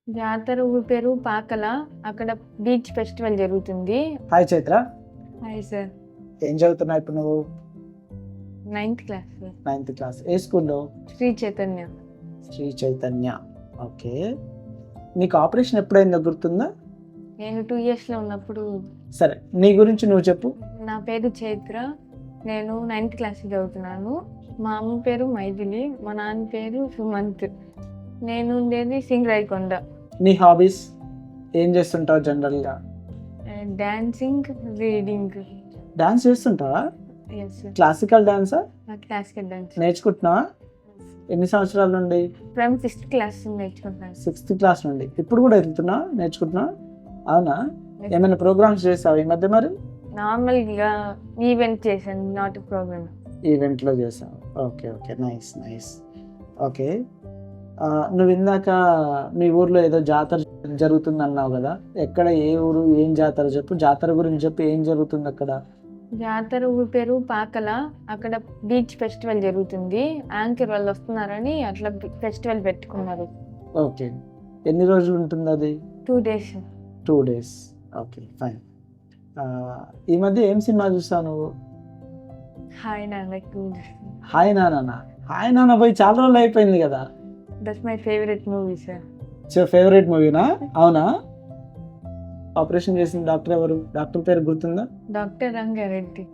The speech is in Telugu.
జాతర ఊరి పేరు పాకల. అక్కడ బీచ్ ఫెస్టివల్ జరుగుతుంది. Hi Chaitra, hi sir. ఏం చదువుతున్నావు ఇప్పుడు నువ్వు? 9th class sir. 9th class. ఏ స్కూల్లో? శ్రీ చైతన్య. శ్రీ చైతన్య. ఓకే. నీకు ఆపరేషన్ ఎప్పుడైందో గుర్తుందా? నేను 2 yearsలో ఉన్నప్పుడు. సరే, నీ గురించి నువ్వు చెప్పు. నా పేరు చైత్ర. నేను 9th క్లాస్ చదువుతున్నాను. మా అమ్మ పేరు మైథిలి, మా నాన్న పేరు సుమంత్. నేను ఉండేది సింగరాయకొండ. నీ హాబీస్ ఏం చేస్తుంటావు జనరల్గా? Dancing, reading. డాన్స్ చేస్తుంటావా? Yes sir. క్లాసికల్ డాన్సా? Classical dance. నేర్చుకుంటున్నావా? ఎన్ని సంవత్సరాల నుండి? ఫ్రమ్ 6th క్లాస్ నేర్చుకుంటాను. 6th క్లాస్ నుండి. ఇప్పుడు కూడా వెళ్తున్నావా, నేర్చుకుంటున్నావా? అవునా? ఏమైనా ప్రోగ్రామ్స్ చేసావు ఈ మధ్య? మరి నార్మల్గా ఈవెంట్ చేశాను, నాట్ ప్రోగ్రామ్. ఈవెంట్లో చేసావు. Okay okay, nice nice. Okay, నువ్వు ఇందాక మీ ఊర్లో ఏదో జాతర జరుగుతుంది అన్నావు కదా, ఎక్కడ, ఏ ఊరు, ఏం జాతర చెప్పు. జాతర గురించి చెప్పు, ఏం జరుగుతుంది అక్కడ? జాతర ఊరి పేరు పాకల. అక్కడ బీచ్ ఫెస్టివల్ జరుగుతుంది. యాంకర్ వాళ్ళు వస్తున్నారని అట్లా ఫెస్టివల్ పెట్టుకున్నారు. ఓకే, ఎన్ని రోజులు ఉంటుంది అది? 2 days. 2 days. Okay, fine. ఈ మధ్య ఏం సినిమా చూసావు నువ్వు? హాయ్ నాన్న. హాయ్ నాన్న. హాయ్ నాన్న పోయి చాలా రోజులు అయిపోయింది కదా. That's my favourite movie sir. Favourite మూవీనా? అవునా? ఆపరేషన్ చేసిన డాక్టర్ ఎవరు? డాక్టర్ పేరు గుర్తుందా? డాక్టర్ రంగారెడ్డి.